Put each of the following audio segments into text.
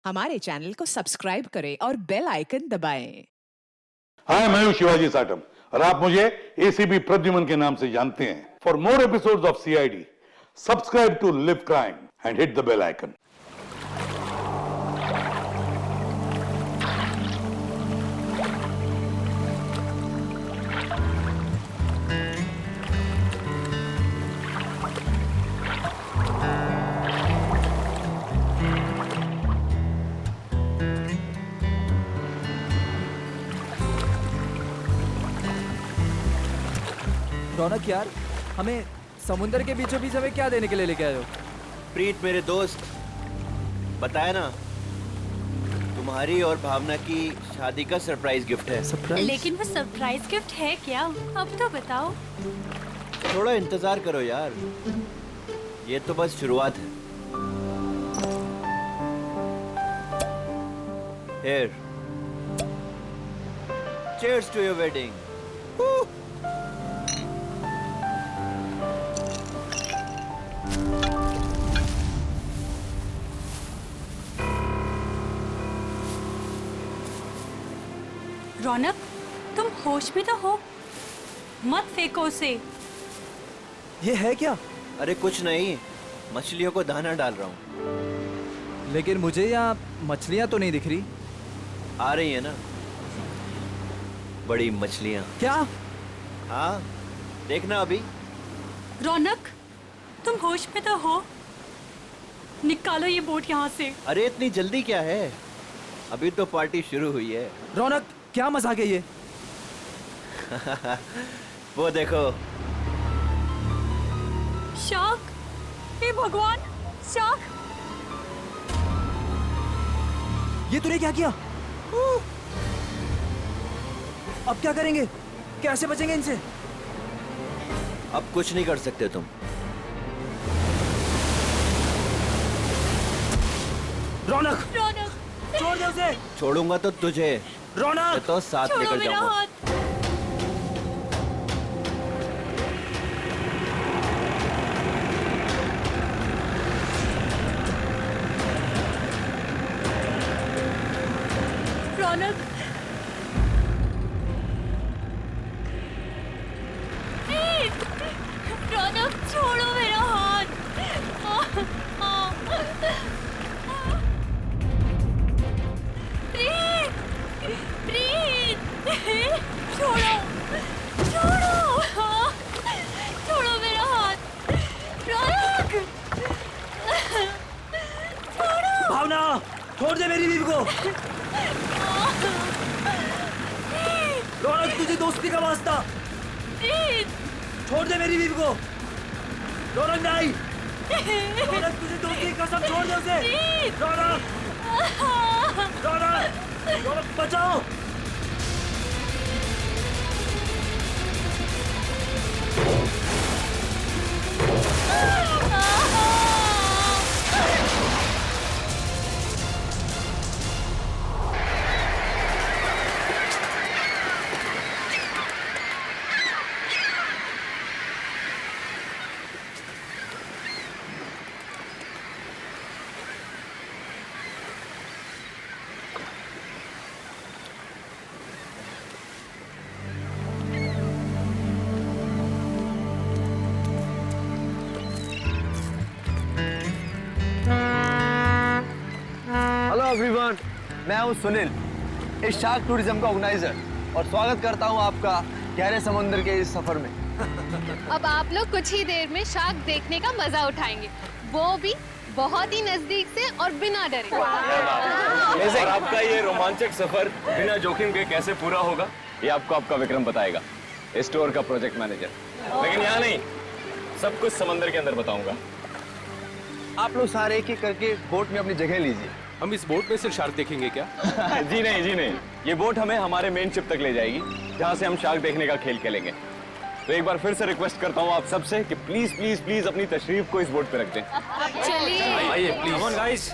हमारे चैनल को सब्सक्राइब करें और बेल आइकन दबाएं। हाय, मैं हूं शिवाजी साटम और आप मुझे एसीपी प्रद्युमन के नाम से जानते हैं। For more episodes of CID, subscribe to LIV Crime and hit the bell icon. Raunak यार, हमें समुंदर के बीचों बीच हमें क्या देने के लिए लेके आए हो? प्रीत मेरे दोस्त, बताया ना, तुम्हारी और भावना की शादी का सरप्राइज गिफ्ट है। सरप्राइज? लेकिन वो सरप्राइज गिफ्ट है क्या? अब तो बताओ। थोड़ा इंतजार करो यार, ये तो बस शुरुआत है। Here. Cheers to your wedding. रौनक, तुम होश में तो हो? मत फेंको उसे। ये है क्या? अरे कुछ नहीं, मछलियों को दाना डाल रहा हूँ। लेकिन मुझे यहाँ मछलियाँ तो नहीं दिख रही। आ रही है ना, बड़ी मछलियाँ। क्या? हाँ, देखना अभी। रौनक, तुम होश में तो हो? निकालो ये बोट यहाँ से। अरे इतनी जल्दी क्या है, अभी तो पार्टी शुरू हुई है। रौनक, क्या मजाक है ये? वो देखो। शार्क! हे भगवान, शार्क! ये तूने क्या किया? अब क्या करेंगे? कैसे बचेंगे इनसे? अब कुछ नहीं कर सकते तुम। रौनक, रौनक, छोड़ दे उसे। छोड़ूंगा तो तुझे, रौनक, तो साथ छोड़ो लेकर मेरा जाऊंगा। हाथ। रौनक, रौनक, छोड़ो मेरा हाथ। प्रीत, प्रीत, छोड़ो, छोड़ो, छोड़ो मेरा हाथ। रौनक, छोड़ो। भावना, छोड़ दे मेरी बीवी को। रौनक, तुझे दोस्ती का वास्ता। प्रीत, छोड़ दे मेरी बीवी को। रौनक नहीं। रौनक, तुझे दोस्ती की कसम, छोड़ दे उसे। रौनक, रौनक, रौनक, बचाओ। हेलो एवरीवन, मैं हूं सुनील, इस शार्क टूरिज्म का ऑर्गेनाइजर, और स्वागत करता हूं आपका गहरे समुद्र के इस सफर में। अब आप लोग कुछ ही देर में शार्क देखने का मजा उठाएंगे, वो भी बहुत ही नजदीक से और बिना डरे। और आपका ये रोमांचक सफर बिना जोखिम के कैसे पूरा होगा, ये आपको आपका विक्रम बताएगा, स्टोर का प्रोजेक्ट मैनेजर। लेकिन यहाँ नहीं, सब कुछ समंदर के अंदर बताऊंगा। आप लोग सारे एक एक करके बोट में अपनी जगह लीजिए। हम इस बोट में सिर्फ शार्क देखेंगे क्या? जी नहीं, जी नहीं, ये बोट हमें हमारे मेन शिप तक ले जाएगी, जहाँ से हम शार्क देखने का खेल खेलेंगे। तो एक बार फिर से रिक्वेस्ट करता हूँ आप सबसे कि प्लीज प्लीज प्लीज अपनी तशरीफ को इस बोट पे रख दें। चलिए। आइए प्लीज। Come on guys.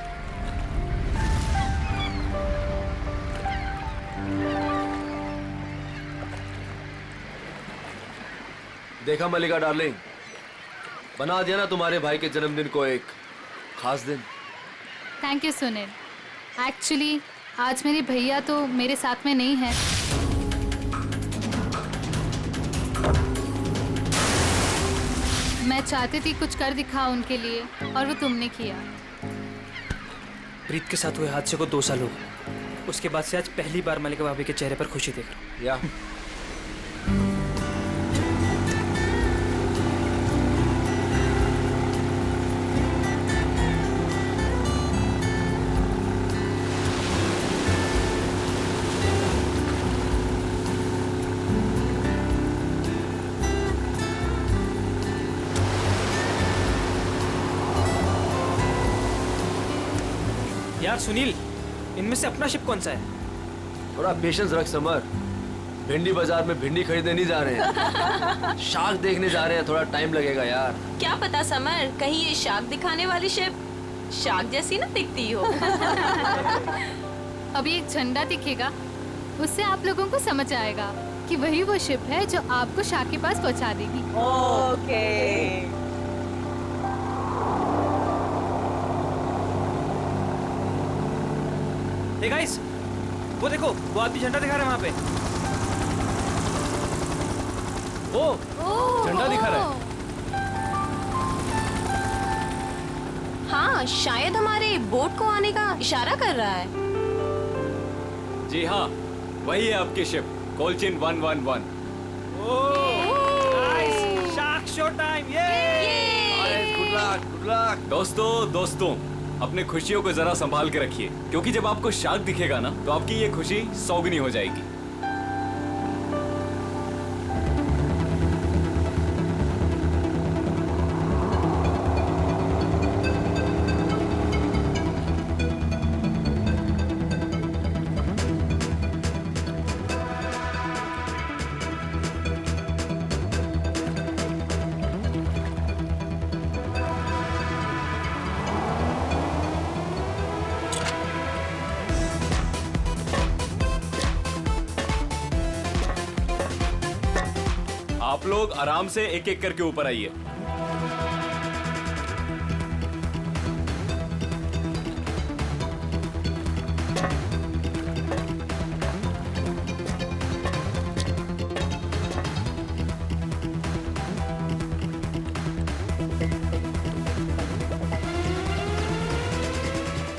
देखा मलिका डार्लिंग, बना दिया ना तुम्हारे भाई के जन्मदिन को एक खास दिन। Thank you Sunil. एक्चुअली आज मेरे भैया तो मेरे साथ में नहीं है। मैं चाहती थी कुछ कर दिखा उनके लिए और वो तुमने किया। प्रीत के साथ हुए हादसे को 2 साल हो गए। उसके बाद से आज पहली बार मलिका भाभी के चेहरे पर खुशी देख रहा हूँ। या यार सुनील, इनमें से अपना शिप कौन सा है? थोड़ा पेशेंस रख समर। भिंडी बाजार में भिंडी खरीदने नहीं जा रहे हैं, शार्क देखने जा रहे हैं। थोड़ा टाइम लगेगा यार। क्या पता समर, कहीं ये शार्क दिखाने वाली शिप शार्क जैसी ना दिखती हो। अभी एक झंडा दिखेगा, उससे आप लोगों को समझ आएगा कि वही वो शिप है जो आपको शार्क के पास पहुंचा देगी। ओके। हे गाइस, वो देखो, वो आदमी झंडा दिखा रहा है वहाँ पे। ओ झंडा दिखा रहा है। हाँ, शायद हमारे बोट को आने का इशारा कर रहा है। जी हाँ, वही है आपकी शिप कोलचिन 111। Nice, shark show time. Good luck, good luck. दोस्तों अपने खुशियों को जरा संभाल के रखिए, क्योंकि जब आपको शार्क दिखेगा ना तो आपकी ये खुशी सौगनी हो जाएगी। आप लोग आराम से एक एक करके ऊपर आइए।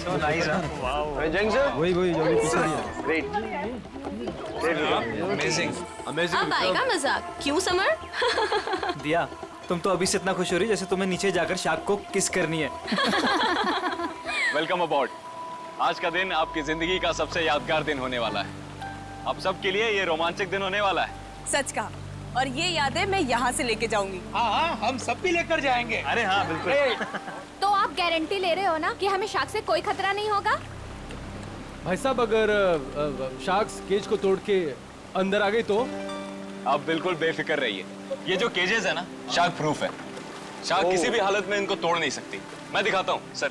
So nice, huh? Wow. Jung sir? वही जो भी पीछे दिया। Great. Amazing. अमेजिंग। अब आएगा मजाक, क्यों समर? दिया, तुम तो अभी से इतना खुश हो रही जैसे तुम्हें नीचे जाकर शार्क को किस करनी है। वेलकम अबॉर्ड। आज का दिन आपकी जिंदगी का सबसे यादगार दिन होने वाला है। आप सबके लिए ये रोमांचक दिन होने वाला है। सच कहा। और ये यादें मैं यहाँ से लेके जाऊंगी। हाँ, हम सब भी लेकर जाएंगे। अरे हाँ, बिल्कुल। तो आप गारंटी ले रहे हो ना कि हमें शार्क से कोई खतरा नहीं होगा? भाई साहब, अगर शार्क्स केज को तोड़ के अंदर आ गई तो? आप बिल्कुल बेफिक्र रहिए। ये जो केजेस है ना, शार्क प्रूफ है। शार्क किसी भी हालत में इनको तोड़ नहीं सकती। मैं दिखाता हूँ सर।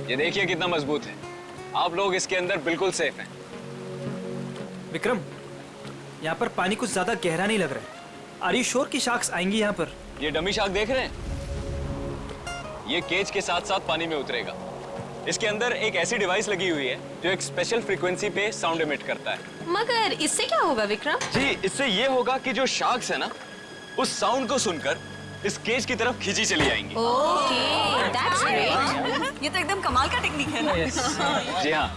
ये देखिए कितना मजबूत है। आप लोग इसके अंदर बिल्कुल सेफ हैं। विक्रम, यहाँ पर पानी कुछ ज्यादा गहरा नहीं लग रहा है। आर यू श्योर कि शार्क्स आएंगी यहाँ पर? ये डमी शार्क देख रहे हैं? ये केज के साथ साथ पानी में उतरेगा। इसके अंदर एक ऐसी डिवाइस लगी हुई है जो एक स्पेशल फ्रीक्वेंसी पे साउंड एमिट करता है। मगर इससे क्या होगा विक्रम? जी, इससे ये होगा कि जो शार्क्स है ना, उस साउंड को सुनकर इस केज की तरफ खींची चली आएंगी। Okay, that's great. ये तो एकदम कमाल का टेक्निक है ना? जी हाँ,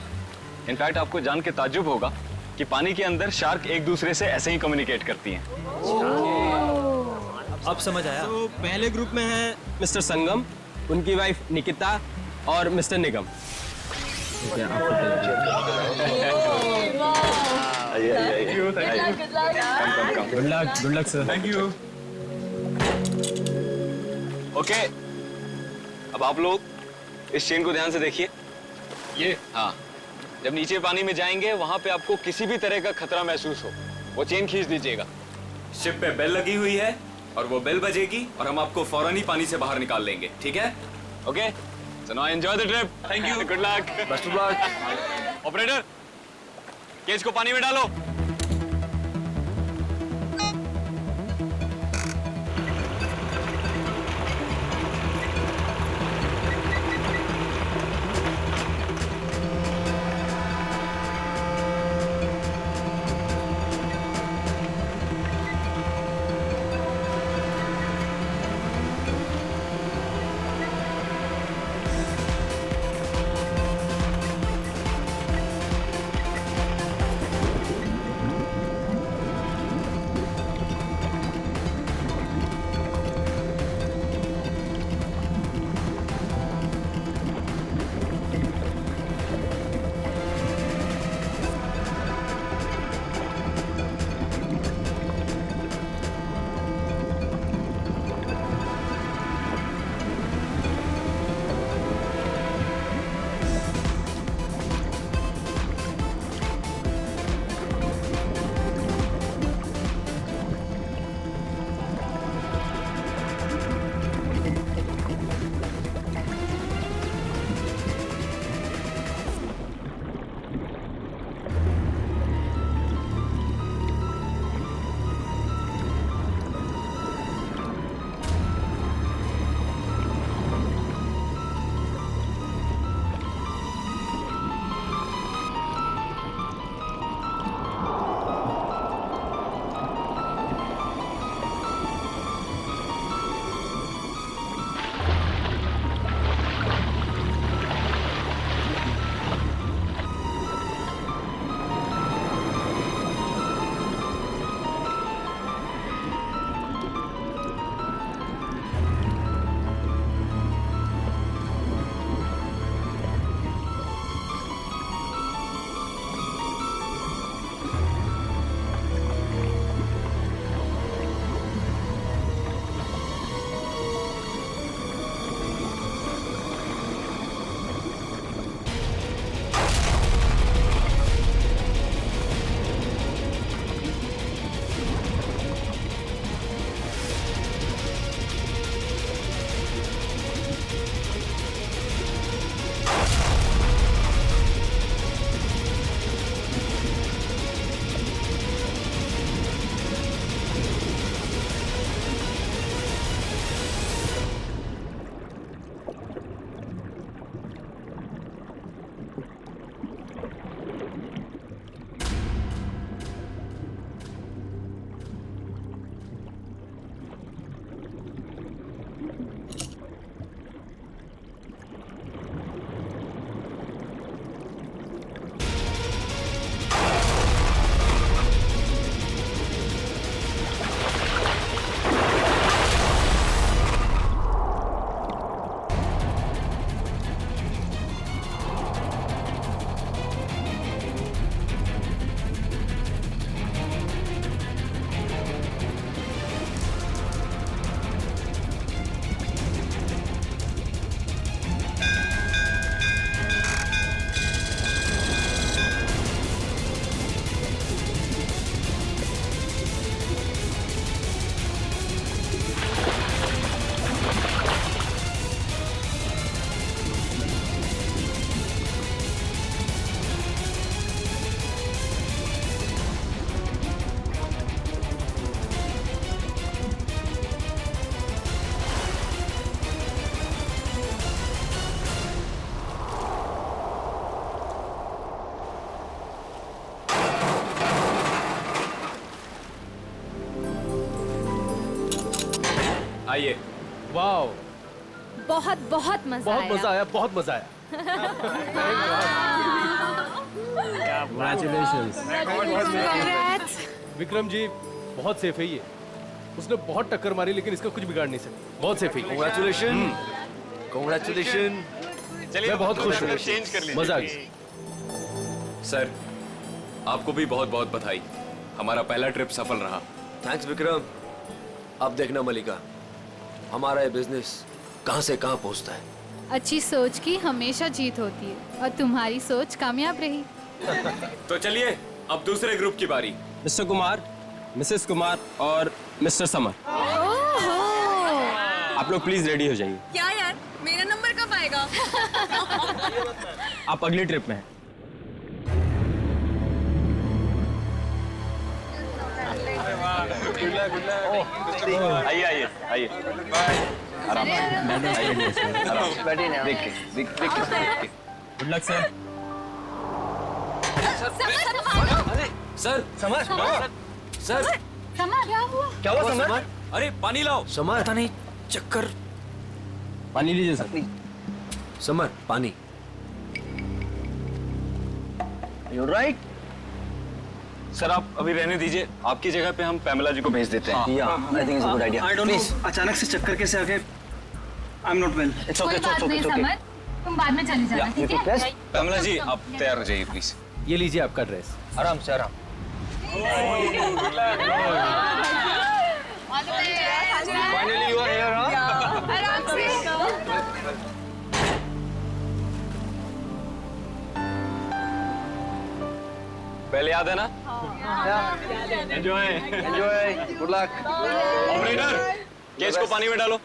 इनफैक्ट आपको जान के ताज्जुब होगा कि पानी के अंदर शार्क एक दूसरे से ऐसे ही कम्युनिकेट करती हैं। अब समझ आया। तो पहले ग्रुप में है मिस्टर संगम, उनकी वाइफ निकिता और mister Nigam. Good luck sir. Thank you. Okay, अब आप लोग इस चेन को ध्यान से देखिए। ये हाँ, जब नीचे पानी में जाएंगे वहां पे आपको किसी भी तरह का खतरा महसूस हो, वो चेन खींच दीजिएगा। शिप पे बेल लगी हुई है और वो बेल बजेगी और हम आपको फौरन ही पानी से बाहर निकाल लेंगे, ठीक है? Okay, so now enjoy the trip. Thank you, good luck, best of luck. Operator, cage को पानी में डालो। आइए। वाओ, बहुत बहुत मजा बहुत आया। मजा आया, बहुत मजा आया। Congrats. विक्रम जी बहुत सेफ है ये। उसने बहुत टक्कर मारी लेकिन इसका कुछ बिगाड़ नहीं सकता। बहुत सेफ है। Congratulations, congratulations। चलिए मैं बहुत खुश हूँ। चेंज कर लीजिए। मजा आ गया। सर, आपको भी बहुत बहुत बधाई। हमारा पहला ट्रिप सफल रहा। थैंक्स विक्रम। अब देखना मलिका, हमारा ये बिजनेस कहां से कहां पहुंचता है। अच्छी सोच की हमेशा जीत होती है और तुम्हारी सोच कामयाब रही। तो चलिए अब दूसरे ग्रुप की बारी। मिस्टर कुमार, मिसेस कुमार और मिस्टर समर, आप लोग प्लीज रेडी हो जाइए। क्या यार, मेरा नंबर कब आएगा? आप अगली ट्रिप में हैं। आइए आइए आइए। आराम देख के। Good luck sir. Sir summer, sir क्या हुआ? क्या हुआ समर? अरे पानी लाओ। समर पता नहीं, चक्कर। पानी लीजिए सर। समर पानी। You're right. सर आप अभी रहने दीजिए, आपकी जगह पे हम पैमेला जी को भेज देते हैं। Yeah, I think it's a good idea. I don't know, अचानक से चक्कर कैसे आ गए? I'm not well. It's कोई okay, it's बात okay, नहीं it's okay. समर, तुम बाद में चली जाना, ठीक है? Yes? पैमेला जी आप तैयार हो जाइए प्लीज। ये लीजिए आपका ड्रेस। आराम से आराम। Finally you are here, huh? पहले याद है ना? Enjoy. Good luck. Operator, cage को पानी में डालो।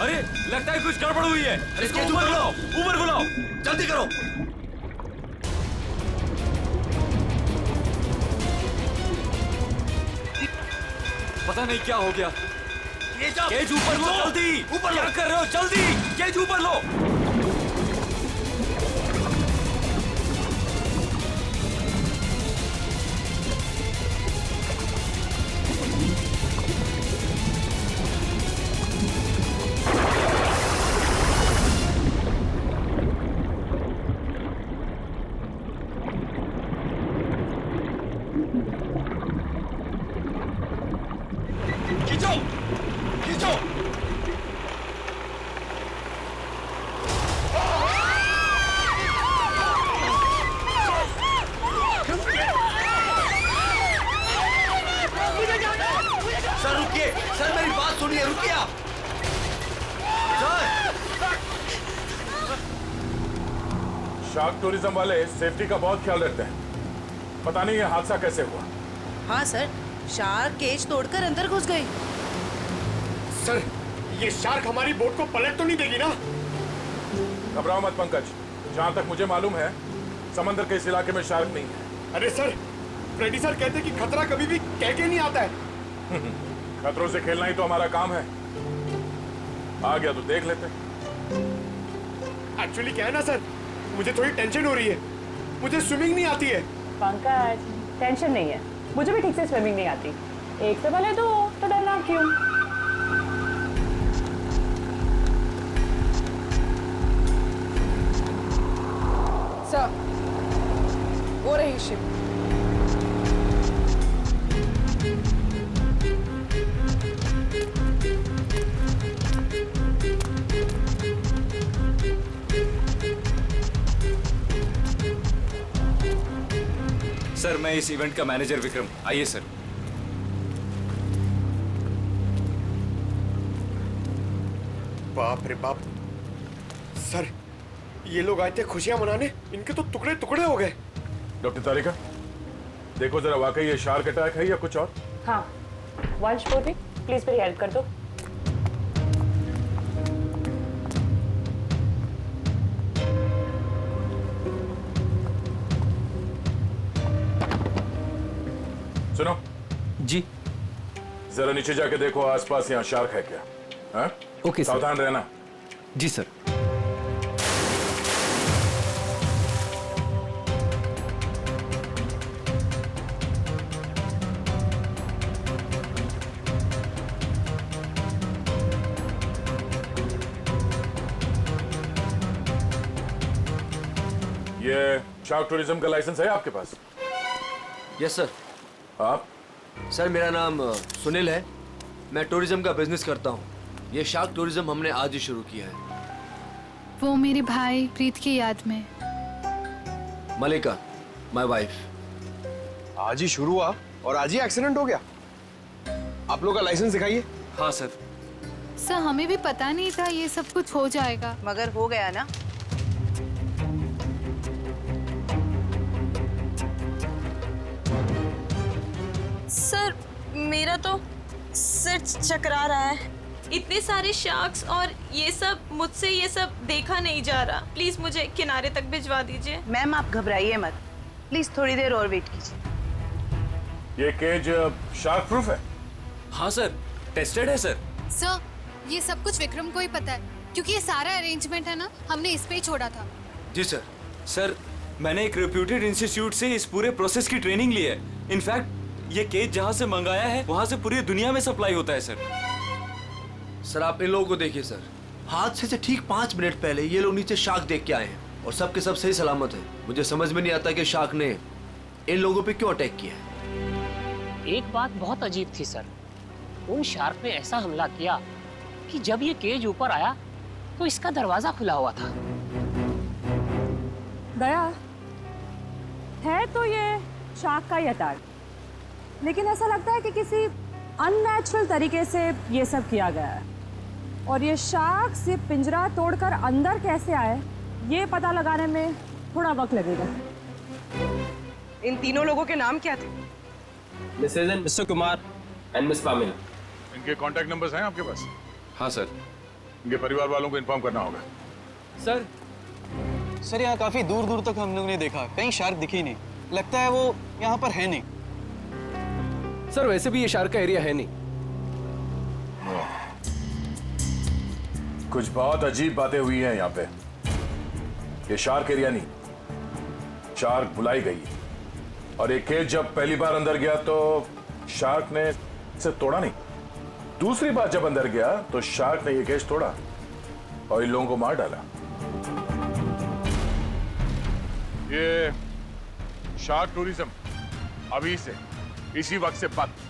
अरे लगता है कुछ गड़बड़ हुई है। इसको ऊपर बुलाओ, ऊपर बुलाओ, जल्दी करो। पता नहीं क्या हो गया। केज ऊपर लो, जल्दी ऊपर। क्या कर रहे हो? जल्दी केज ऊपर लो। खींचो खींचो। शार्क टूरिज्म वाले सेफ्टी का बहुत ख्याल रखते हैं। पता नहीं ये हादसा कैसे हुआ। हाँ सर, शार्क केज तोड़कर अंदर घुस गए। सर, ये शार्क हमारी बोट को पलट तो नहीं देगी ना? घबराओ मत पंकज, जहाँ तक मुझे मालूम है समंदर के इस इलाके में शार्क नहीं है। अरे सर, फ्रेडी सर कहते कि खतरा कभी भी कह के नहीं आता है। खतरों से खेलना ही तो हमारा काम है। आ गया तो देख लेते। एक्चुअली क्या है ना सर, मुझे थोड़ी टेंशन हो रही है। मुझे स्विमिंग नहीं आती है। पंकज, टेंशन नहीं है, मुझे भी ठीक से स्विमिंग नहीं आती। एक से भले दो, तो डरना क्यों? सर, वो रही शिप। सर, मैं इस इवेंट का मैनेजर विक्रम। आइए सर। बाप रे बाप, सर ये लोग आए थे खुशियां मनाने, इनके तो टुकड़े टुकड़े हो गए। डॉक्टर तारिका, देखो जरा वाकई ये शार्क अटैक है या कुछ और। हाँ, वंश बोली, प्लीज मेरी हेल्प कर दो। सुनो जी। जरा नीचे जाके देखो आसपास यहाँ शार्क है क्या। हाँ? Okay sir. सावधान रहना। जी सर। ये शार्क टूरिज्म का लाइसेंस है आपके पास? Yes sir. आप? सर, मेरा नाम सुनील है। मैं टूरिज्म का बिजनेस करता हूँ। ये शार्क टूरिज्म हमने आज ही शुरू किया है। वो मेरे भाई प्रीत की याद में। मलिका, माय वाइफ। आज ही शुरू हुआ और आज ही एक्सीडेंट हो गया। आप लोग का लाइसेंस दिखाइए। हाँ सर। सर, हमें भी पता नहीं था ये सब कुछ हो जाएगा। मगर हो गया ना। सर, मेरा तो सिर चकरा रहा है। इतने सारे शार्क्स और ये सब, मुझसे ये सब देखा नहीं जा रहा। प्लीज मुझे किनारे तक भिजवा दीजिए। मैम आप घबराइए मत, प्लीज थोड़ी देर और वेट कीजिए। ये केज शार्क प्रूफ है? हाँ सर, टेस्टेड है सर। सर, ये सब कुछ विक्रम को ही पता है, क्योंकि ये सारा अरेंजमेंट है ना, हमने इस पे ही छोड़ा था। जी सर। सर, मैंने एक रेप्यूटेड इंस्टीट्यूट से इस पूरे प्रोसेस की ट्रेनिंग ली है। इनफैक्ट ये केज जहाँ से मंगाया है वहाँ से पूरी दुनिया में सप्लाई होता है सर। सर, आप इन लोगों को देखिए सर। हादसे से ठीक 5 मिनट पहले ये लोग नीचे शार्क देख के आए हैं और सबके सब सही सलामत है। मुझे समझ में नहीं आता कि शार्क ने इन लोगों पे क्यों अटैक किया है। एक बात बहुत अजीब थी सर। उन शार्क ने ऐसा हमला किया कि जब ये केज ऊपर आया तो इसका दरवाजा खुला हुआ था। दया है तो ये शार्क का ही अटैक, लेकिन ऐसा लगता है कि किसी अननेचुरल तरीके से ये सब किया गया है। और ये शार्क से पिंजरा तोड़कर अंदर कैसे आए, ये पता लगाने में थोड़ा वक्त लगेगा। इन तीनों लोगों के नाम क्या थे? Mrs and Mr Kumar and Miss Pamela. इनके कांटेक्ट नंबर्स हैं आपके पास? हाँ सर। इनके परिवार वालों को इन्फॉर्म करना होगा। सर, यहाँ काफी दूर दूर तक हम लोग ने देखा, कहीं शार्क दिखी नहीं। लगता है वो यहाँ पर है नहीं। सर, वैसे भी ये शार्क का एरिया है नहीं। कुछ बहुत अजीब बातें हुई हैं यहाँ पे। ये शार्क एरिया नहीं, शार्क बुलाई गई। और एक केज जब पहली बार अंदर गया तो शार्क ने इसे तोड़ा नहीं। दूसरी बार जब अंदर गया तो शार्क ने ये केज तोड़ा और इन लोगों को मार डाला। ये शार्क टूरिज्म अभी से इसी वक्त से बंद।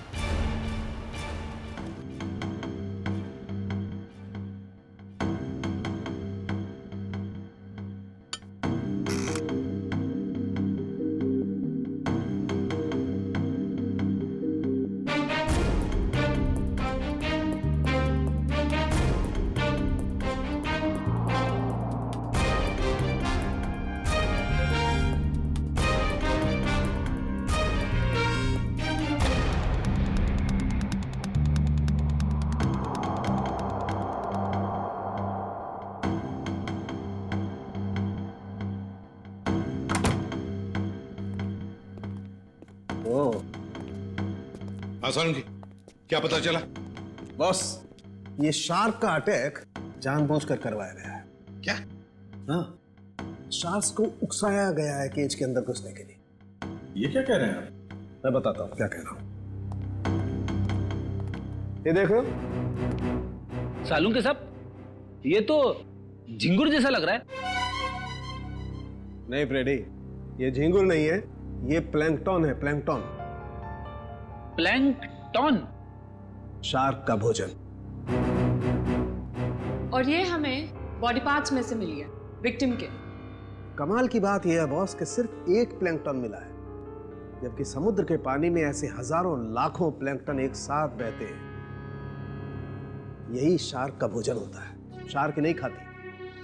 ओह, आसान की क्या पता चला? बॉस, ये शार्क का अटैक जानबूझकर करवाया गया है। क्या? हाँ, शार्क को उकसाया गया है केज के अंदर घुसने के लिए। ये क्या कह रहे हैं आप? मैं बताता हूँ क्या कह रहा हूँ। ये देखो सालून के साहब, ये तो झिंगुर जैसा लग रहा है। नहीं फ्रेडी, ये झींगुर नहीं है, ये प्लैंकटन है, प्लैंकटन। प्लैंकटन? शार्क का भोजन। और ये हमें बॉडी पार्ट्स में से मिली है, विक्टिम के। कमाल की बात यह है बॉस कि सिर्फ एक प्लैंकटन मिला है, जबकि समुद्र के पानी में ऐसे हजारों लाखों प्लैंकटन एक साथ बहते हैं। यही शार्क का भोजन होता है। शार्क नहीं खाती।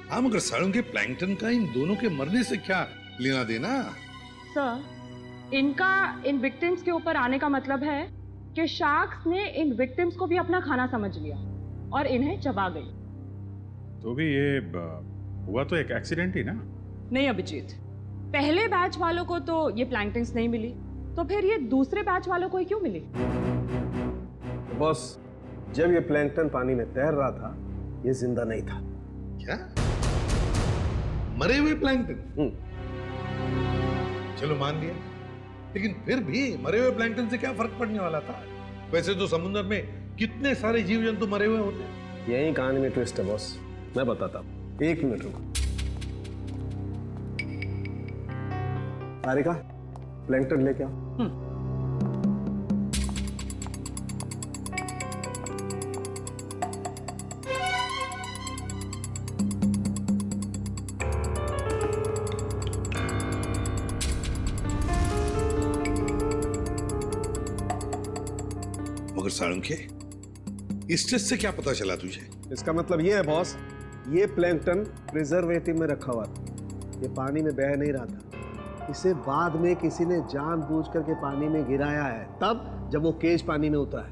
हाँ, मगर सालों के प्लैंकटन का इन दोनों के मरने से क्या लेना देना? सर, इनका इन विक्टिम्स के ऊपर आने का मतलब है कि शार्क्स ने इन विक्टिम्स को भी अपना खाना समझ लिया और इन्हें चबा गई। तो भी ये हुआ तो एक एक्सीडेंट ही ना? नहीं अभिजीत, पहले बैच वालों को तो ये प्लैंकटन्स नहीं मिली, तो फिर ये दूसरे बैच वालों को ही क्यों मिली? तो बॉस, जब ये प्लैंकटन पानी में तैर रहा था, ये जिंदा नहीं था। क्या? मरे हुए प्लैंकटन? चलो मान लिया, लेकिन फिर भी मरे हुए प्लैंकटन से क्या फर्क पड़ने वाला था? वैसे तो समुद्र में कितने सारे जीव जंतु मरे हुए होते हैं। यही कहानी में ट्विस्ट है बॉस, मैं बताता हूँ। 1 मिनट रुको। सारिका, प्लैंकटन लेके आओ। मगर साळुंखे, इस टेस्ट से क्या पता चला तुझे? इसका मतलब ये है बॉस, ये प्लैंकटन प्रिजर्वेटिव में रखा हुआ था। ये पानी में बह नहीं रहा था। इसे बाद में किसी ने जानबूझ करके पानी में गिराया है, तब जब वो केज पानी में उतरा है।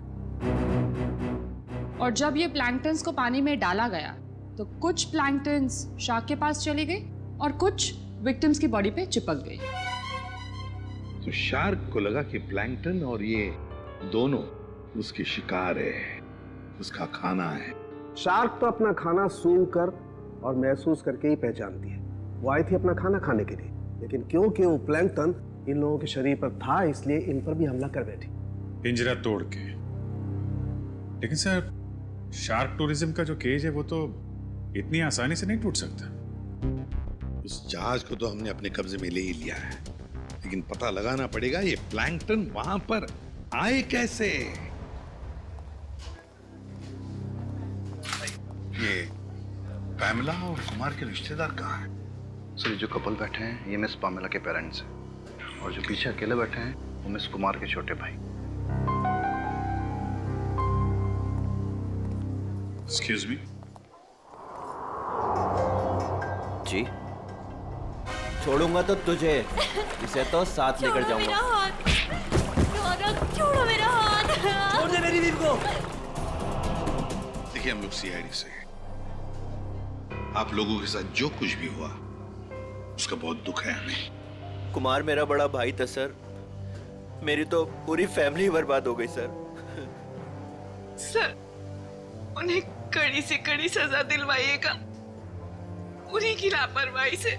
और जब ये प्लैंकटन्स को पानी में डाला गया, तो कुछ प्लैंकटन्स शार्क के पास चली गई और कुछ विक्टिम्स की बॉडी पे चिपक गई। तो शार्क को लगा कि प्लैंकटन और ये दोनों उसकी शिकार है, उसका खाना है। शार्क तो अपना खाना सूंघ कर और महसूस करके ही पहचानती है। वो आई थी अपना खाना खाने के लिए, लेकिन क्योंकि वो प्लैंकटन इन लोगों के शरीर पर था, इसलिए इन पर भी हमला कर बैठी। पिंजरा तोड़ के। लेकिन सर, शार्क टूरिज्म का जो केज है वो तो इतनी आसानी से नहीं टूट सकता। उस जहाज को तो हमने अपने कब्जे में ले ही लिया है, लेकिन पता लगाना पड़ेगा ये प्लैंकटन वहां पर आए कैसे। ये पैमेला और कुमार के रिश्तेदार कहाँ हैं? सर, जो कपल बैठे हैं ये मिस पामेला के पेरेंट्स हैं, और जो पीछे अकेले बैठे हैं वो मिस कुमार के छोटे भाई। Excuse me. जी, छोड़ूंगा तो तुझे, इसे तो साथ लेकर जाऊंगा। छोड़ो मेरा हाथ। छोड़ दे मेरी बीवी को। देखिए, हम लोग सीआईडी से हैं। आप लोगों के साथ जो कुछ भी हुआ उसका बहुत दुख है हमें। कुमार मेरा बड़ा भाई था सर, मेरी तो पूरी फैमिली बर्बाद हो गई सर। सर, उन्हें कड़ी से कड़ी सजा दिलवाइएगा। उन्हीं की लापरवाही से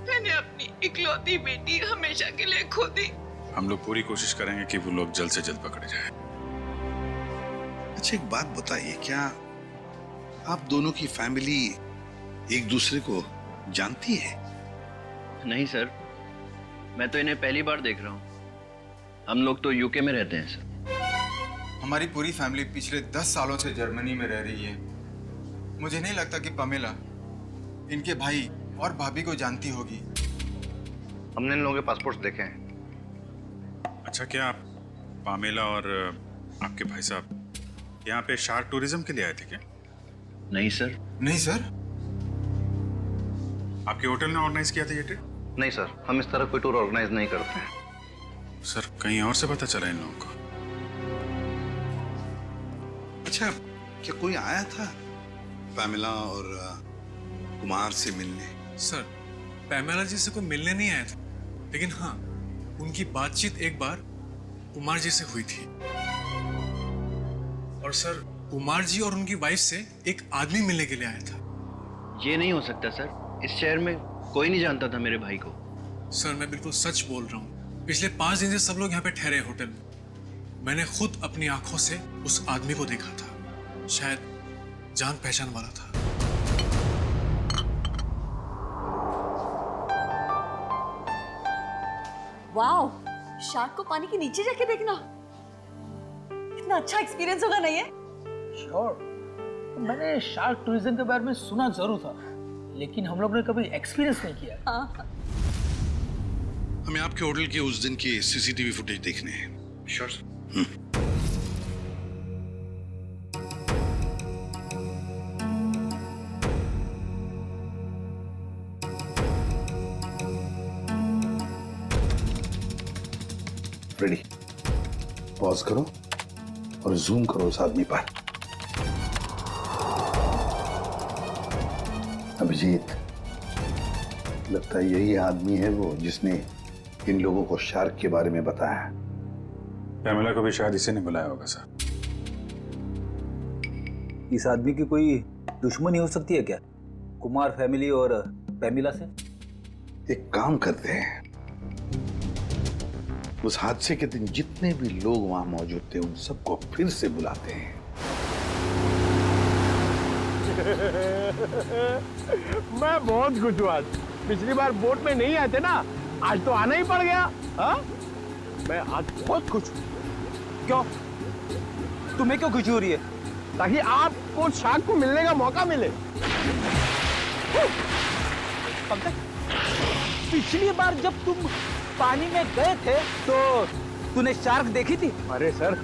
मैंने अपनी इकलौती बेटी हमेशा के लिए खो दी। हम लोग पूरी कोशिश करेंगे कि वो लोग जल्द से जल्द पकड़े जाएं। अच्छा, एक बात बताइए, क्या आप दोनों की फैमिली एक दूसरे को जानती है? नहीं सर, मैं तो इन्हें पहली बार देख रहा हूँ। हम लोग तो यूके में रहते हैं सर। हमारी पूरी फैमिली पिछले 10 सालों से जर्मनी में रह रही है। मुझे नहीं लगता कि पमेला इनके भाई और भाभी को जानती होगी। हमने इन लोगों के पासपोर्ट्स देखे हैं। अच्छा, क्या आप पामेला और आपके भाई साहब यहाँ पे शार्क टूरिज्म के लिए आए थे क्या? नहीं सर। नहीं सर? आपके होटल ने ऑर्गेनाइज किया था ये ट्रिप? नहीं सर, हम इस तरह कोई टूर ऑर्गेनाइज नहीं करते हैं। सर, कहीं और से पता चला इन लोगों को? अच्छा, क्या कोई आया था पैमेला और कुमार से मिलने? सर, पैमेला जी से कोई मिलने नहीं आया था, लेकिन हाँ, उनकी बातचीत एक बार कुमार जी से हुई थी। और सर, कुमार जी और उनकी वाइफ से एक आदमी मिलने के लिए आया था। ये नहीं हो सकता सर, इस शहर में कोई नहीं जानता था मेरे भाई को। सर, मैं बिल्कुल सच बोल रहा हूँ। पिछले 5 दिन से सब लोग यहाँ पे ठहरे होटल में। मैंने खुद अपनी आंखों से उस आदमी को देखा था। शायद जान पहचान वाला था। वाओ, शार्क को पानी के नीचे जाके देखना कितना अच्छा एक्सपीरियंस होगा, नहीं है? श्योर। मैंने शार्क टूरिज्म के बारे में सुना जरूर था, लेकिन हम लोग ने कभी एक्सपीरियंस नहीं किया। हाँ। हमें आपके होटल के उस दिन की सीसीटीवी फुटेज देखने हैं। श्योर। रेडी, पॉज करो और जूम करो उस आदमी पर। अभिजीत, लगता है यही आदमी है वो जिसने इन लोगों को शार्क के बारे में बताया। पैमिला को भी शायद इसी ने बुलाया होगा सर। इस आदमी की कोई दुश्मनी हो सकती है क्या, कुमार फैमिली और पैमिला से? एक काम करते हैं, उस हादसे के दिन जितने भी लोग वहां मौजूद थे उन सबको फिर से बुलाते हैं। मैं बहुत खुश हूँ आज। पिछली बार बोट में नहीं आए थे ना, आज तो आना ही पड़ गया। हाँ, मैं आज बहुत खुश हूँ। क्यों? तुम्हें क्यों खुशी हो रही है? ताकि आपको शार्क को मिलने का मौका मिले। पिछली बार जब तुम पानी में गए थे तो तूने शार्क देखी थी? अरे सर,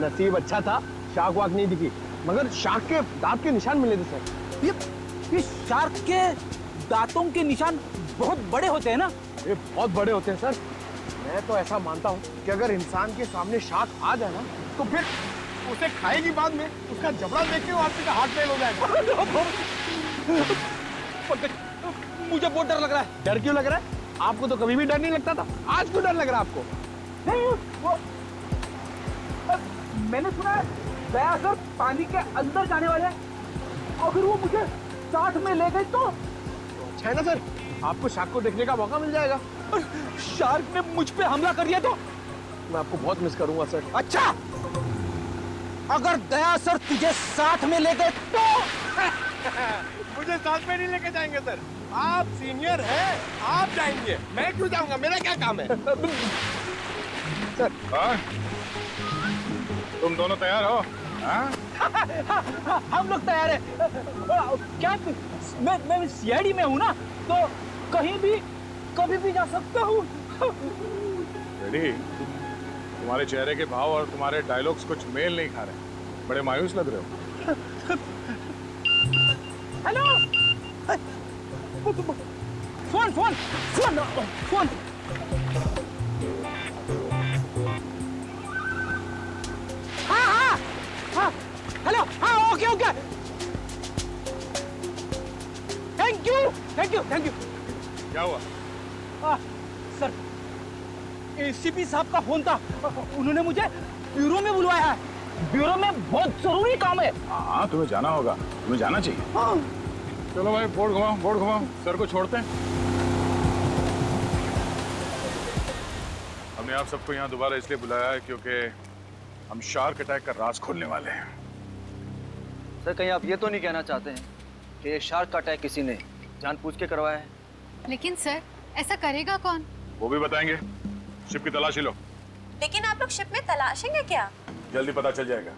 नसीब अच्छा था, शार्क वाक नहीं दिखी, मगर शार्क के दांत के निशान मिले थे सर। ये शार्क के दांतों के निशान बहुत बड़े होते हैं ना? ये बहुत बड़े होते हैं सर। मैं तो ऐसा मानता हूँ कि अगर इंसान के सामने शार्क आ जाए ना, तो फिर उसे खाएगी बाद में, उसका जबड़ा देख के वो आदमी का हार्ट फेल हो जाएगा। मुझे बहुत डर लग रहा है। डर क्यों लग रहा है? आपको तो कभी भी डर नहीं लगता था, आज क्यों डर लग रहा है आपको? नहीं, वो मैंने सुना है दया सर पानी के अंदर जाने वाले हैं। अगर वो मुझे साथ में ले गए तो अच्छा है ना सर, आपको शार्क को देखने का मौका मिल जाएगा। शार्क ने मुझ पे हमला कर दिया तो मैं आपको बहुत मिस करूंगा सर। अच्छा, अगर दया सर तुझे साथ में ले गए तो? मुझे साथ में नहीं लेके जाएंगे सर, आप सीनियर हैं, आप जाएंगे, मैं क्यों जाऊंगा, मेरा क्या काम है? सर, तुम दोनों तैयार हो? हम लोग तैयार हैं। क्या मैं सीआईडी में हूँ ना, तो कहीं भी कभी भी जा सकता हूँ। रेडी? तुम्हारे चेहरे के भाव और तुम्हारे डायलॉग्स कुछ मेल नहीं खा रहे, बड़े मायूस लग रहे हो। Hello, phone phone phone phone. हाँ, हेलो, हाँ, okay okay, thank you thank you thank you. क्या हुआ? सर, एसीपी साहब का फोन था, उन्होंने मुझे ब्यूरो में बुलवाया है। ब्यूरो में बहुत जरूरी काम है। हाँ, तुम्हें जाना होगा, तुम्हें जाना चाहिए। हाँ। चलो भाई, बोर्ड घुमाओ, सर को छोड़ते हैं। हमने आप सबको यहाँ दोबारा इसलिए बुलाया है क्योंकि हम शार्क अटैक का राज खोलने वाले हैं। सर, कहीं आप ये तो नहीं कहना चाहते हैं कि ये शार्क का अटैक किसी ने जानबूझ के करवाया है? लेकिन सर, ऐसा करेगा कौन? वो भी बताएंगे। शिप की तलाशी लो। लेकिन आप लोग शिप में तलाशेंगे क्या? जल्दी पता चल जाएगा।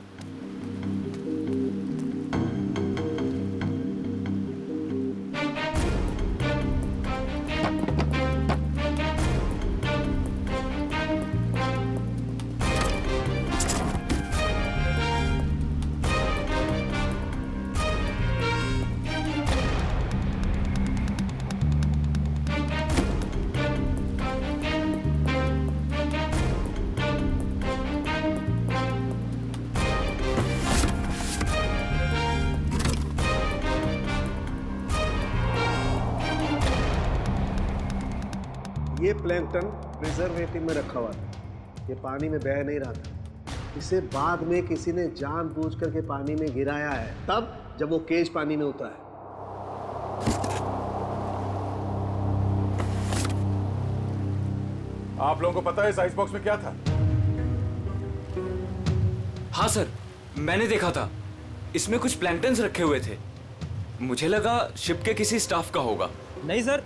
ये प्लैंकटन प्रिजर्वेटिव में रखा हुआ था। ये पानी में बह नहीं रहा था। इसे बाद में किसी ने जानबूझ करके पानी में गिराया है, तब जब वो केज पानी में उतरा है। आप लोगों को पता है इस आइस बॉक्स में क्या था? हाँ सर, मैंने देखा था। इसमें कुछ प्लैंकटन्स रखे हुए थे। मुझे लगा शिप के किसी स्टाफ का होगा। नहीं सर,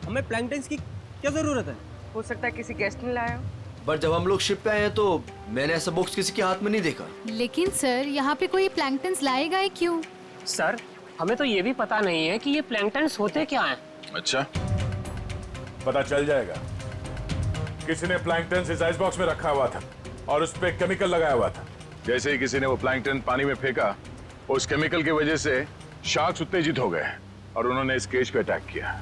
हमें प्लैंकटन्स की क्या जरूरत है? हो सकता है किसी गेस्ट ने लाया हो। बट जब हम लोग शिप पे आए हैं तो मैंने ऐसा बॉक्स किसी के हाथ में नहीं देखा। लेकिन सर, यहाँ पे कोई प्लैंकटन्स लाएगा ही क्यों? सर, हमें तो ये भी पता नहीं है कि ये प्लैंकटन्स होते क्या हैं। अच्छा, पता चल जाएगा। किसी ने प्लैंकटन्स इस आइस बॉक्स में रखा हुआ था और उस पे केमिकल लगाया हुआ था। जैसे ही किसी ने वो प्लैंकटन पानी में फेंका, उस केमिकल की वजह से शार्क्स उत्तेजित हो गए और उन्होंने इस केज पे अटैक किया।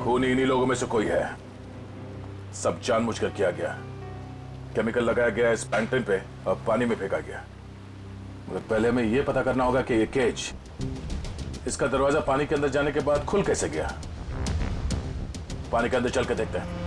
खून इन्हीं लोगों में से कोई है। सब जानबूझकर किया गया। केमिकल लगाया गया इस प्लैंकटन पे और पानी में फेंका गया। मगर पहले हमें यह पता करना होगा कि ये केज, इसका दरवाजा पानी के अंदर जाने के बाद खुल कैसे गया। पानी के अंदर चल के देखते हैं।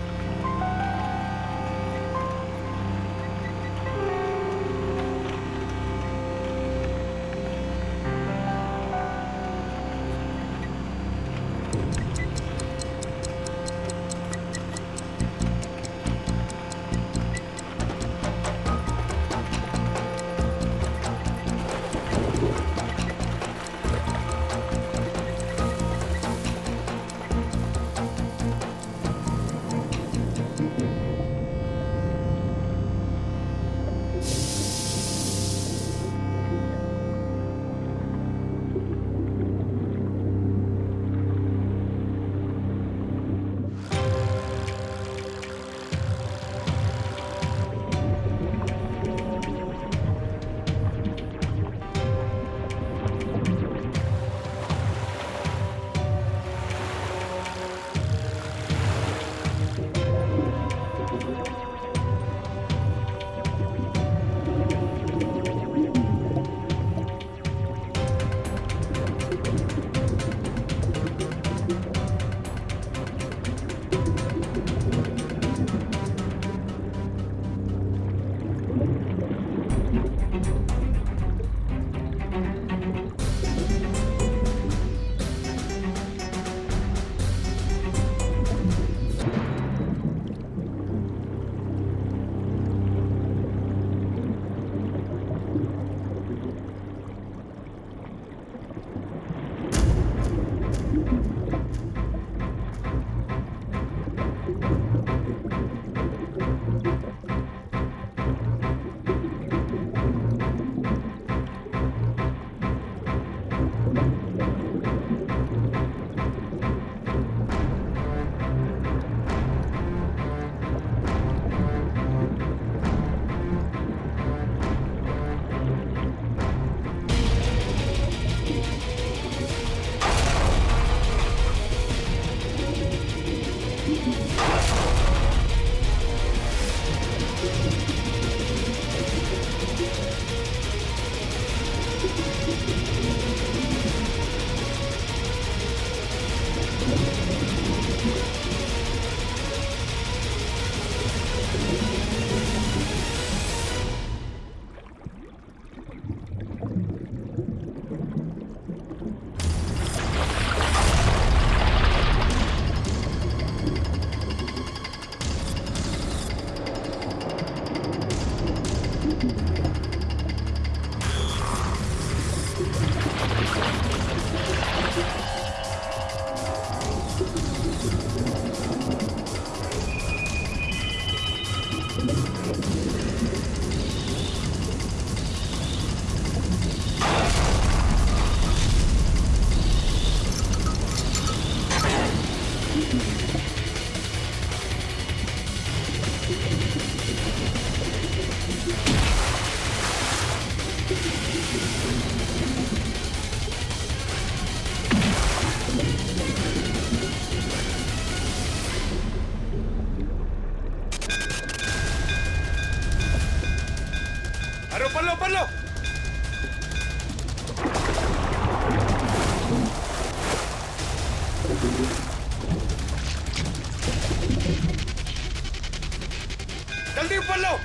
ऊपर लो।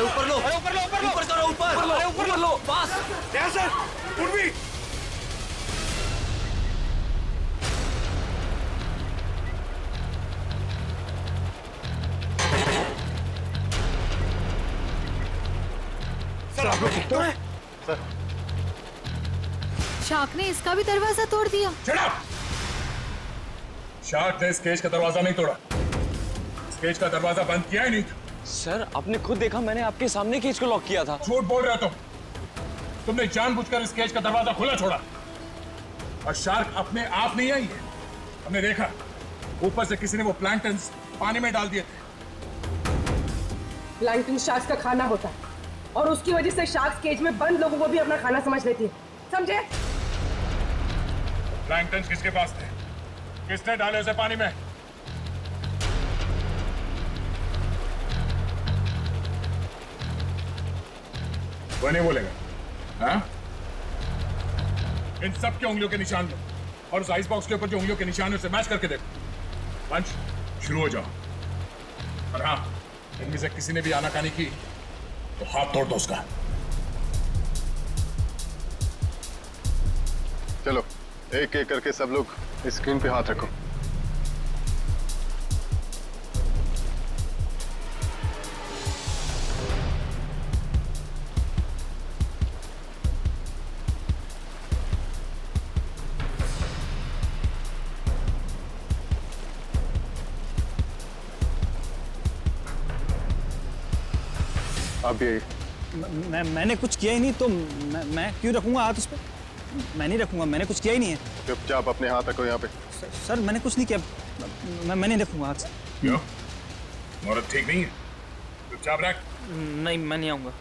ऊपर लो, अरे ऊपर लो, ऊपर लो, ऊपर करो, ऊपर, अरे ऊपर लो, पास। यहाँ सर, उर्मी। सर आप लोग ठीक तो हैं? सर शार्क ने इसका भी दरवाजा तोड़ दिया। शार्क ने इस केज का दरवाजा नहीं तोड़ा, इस केज का दरवाजा बंद किया ही नहीं था। सर आपने खुद देखा, मैंने आपके सामने केज को लॉक किया था। झूठ बोल रहे हो तुमने जानबूझकर इस केज का दरवाजा खुला छोड़ा। और शार्क अपने आप नहीं आई है, हमने देखा ऊपर से किसी ने वो प्लैंक्टन्स पानी में डाल दिए थे। प्लैंकटन शार्क्स का खाना होता है और उसकी वजह से शार्क्स केज में बंद लोगों को भी अपना खाना समझ लेती है, समझे? प्लैंक्टन्स किसके पास थे? किसने डाले उसे पानी में? वो नहीं बोलेगा। हाँ? इन सब के उंगलियों के निशान लो और उस आइस बॉक्स के ऊपर जो उंगलियों के निशान है उसे मैच करके देखो। पंच शुरू हो जाओ। और हाँ, इनमें से किसी ने भी आनाकानी की तो हाथ तोड़ दो उसका। चलो एक एक करके सब लोग स्क्रीन पे हाथ रखो। अब ये मैंने कुछ किया ही नहीं तो मैं क्यों रखूंगा हाथ उस पर? मैं नहीं रखूंगा, मैंने कुछ किया ही नहीं है। चुपचाप अपने हाथ रखो यहाँ पे। सर मैंने कुछ नहीं किया, मैं नहीं रखूंगा हाथ। क्यों? औरत ठीक नहीं है? चुपचाप रख। नहीं, मैं नहीं आऊंगा।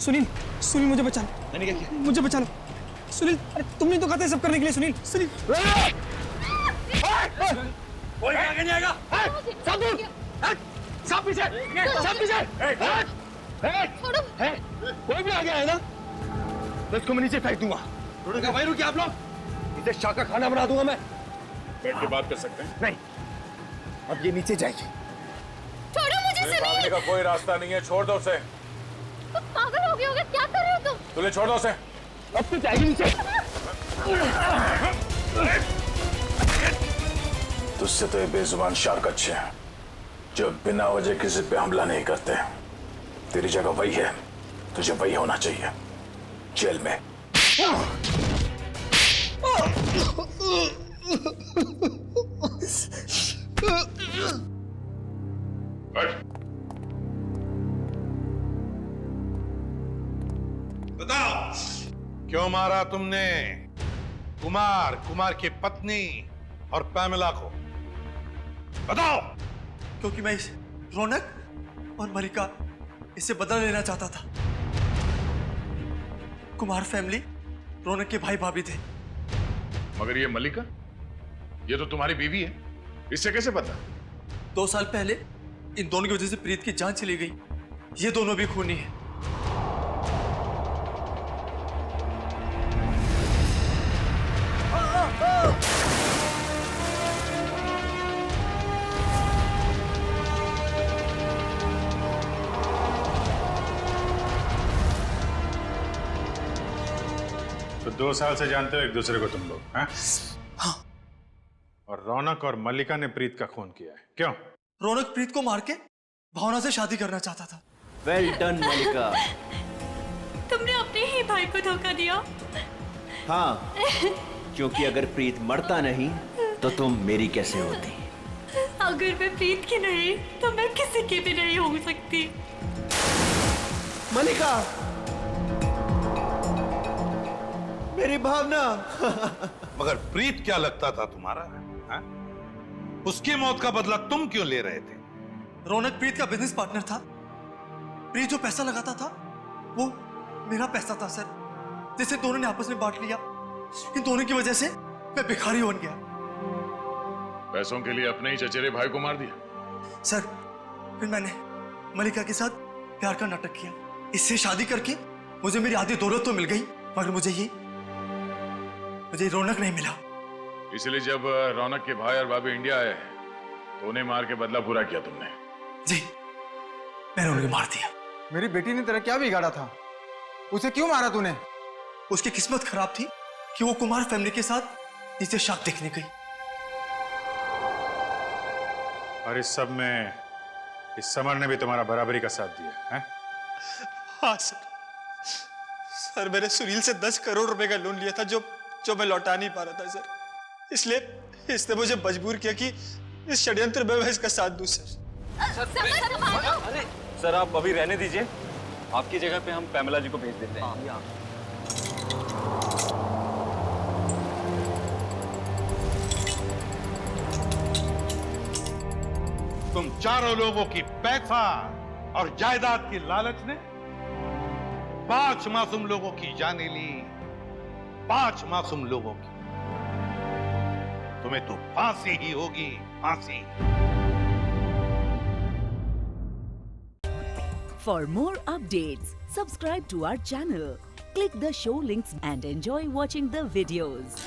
सुनील, सुनील मुझे बचा लो। मैंने क्या किया? मुझे बचा लो सुनील। अरे तुमने तो कहा था सब करने के लिए। सुनील, सुनील। कोई आगे नहीं आएगा। सब दूर, सब पीछे, सब पीछे। कोई भी आगे आए ना तो इसको मैं नीचे फेंक दूंगा। भाई रुकिए आप लोग, इसे शाह का खाना बना दूंगा मैं। बैठ के बात कर सकते हैं? नहीं, अब ये नीचे जाएगी। छोड़ो मुझे सुनील। भागने का कोई रास्ता नहीं है, छोड़ दो उसे। तुम पागल हो गए होगे, क्या कर रहे हो तुम? तुझे छोड़ दो उसे। अब तो जाएगी नीचे। तुझसे तो ये बेजुबान शार्क अच्छे हैं जो बिना वजह किसी पे हमला नहीं करते। तेरी जगह वही है, तुझे वही होना चाहिए, जेल में। बताओ क्यों मारा तुमने कुमार की पत्नी और पैमेला को? बताओ। क्योंकि मैं इस रौनक और मलिका इससे बदला लेना चाहता था। कुमार फैमिली रौनक के भाई भाभी थे। मगर ये मलिका, ये तो तुम्हारी बीवी है, इससे कैसे पता? 2 साल पहले इन दोनों की वजह से प्रीत की जान चली गई। ये दोनों भी खूनी हैं। तो 2 साल से जानते हो एक दूसरे को तुम लोग? हाँ? हाँ। और रौनक और मल्लिका ने प्रीत का खून किया है, क्यों? रौनक प्रीत को मार के भावना से शादी करना चाहता था। वेल डन मल्लिका। तुमने अपने ही भाई को धोखा दिया। हाँ, क्योंकि अगर प्रीत मरता नहीं तो तुम मेरी कैसे होती? अगर मैं प्रीत की नहीं तो मैं किसी की भी नहीं हो सकती। मल्लिका, मेरी भावना। मगर प्रीत क्या लगता था तुम्हारा? हा? उसकी मौत का बदला तुम क्यों ले रहे थे? रौनक प्रीत का बिजनेस पार्टनर था। प्रीत जो पैसा लगाता था वो मेरा पैसा था सर, जिसे दोनों ने आपस में बांट लिया। इन दोनों की वजह से मैं भिखारी बन गया। पैसों के लिए अपने ही चचेरे भाई को मार दिया? सर फिर मैंने मलिका के साथ प्यार का नाटक किया। इससे शादी करके मुझे मेरी आधी दौलत तो मिल गई, मगर मुझे रौनक नहीं मिला। इसलिए जब रौनक के भाई और भाभी इंडिया आए तो उन्हें मार के बदला पूरा किया तुमने? जी, मैंने उन्हें मार दिया। मेरी बेटी ने तेरा क्या बिगाड़ा था? उसे क्यों मारा तूने? उसकी किस्मत खराब थी कि वो कुमार फैमिली के साथ नीचे शाक देखने गई। और इस सब में इस समर ने भी तुम्हारा बराबरी का साथ दिया है? हाँ सर मैंने सुनील से 10 करोड़ रुपए का लोन लिया था जो मैं लौटा नहीं पा रहा था सर। इसलिए इसने मुझे मजबूर किया कि इस षड्यंत्र में मैं इसका साथ दूं सर। सर आप अभी रहने दीजिए, आपकी जगह पे हम पैमेला जी को भेज देते हैं। तुम चारों लोगों की पैसा और जायदाद की लालच ने 5 मासूम लोगों की जानें ली। 5 मासूम लोगों की। तुम्हें तो फांसी ही होगी, फांसी। For more updates, subscribe to our channel, click the show links and enjoy watching the videos.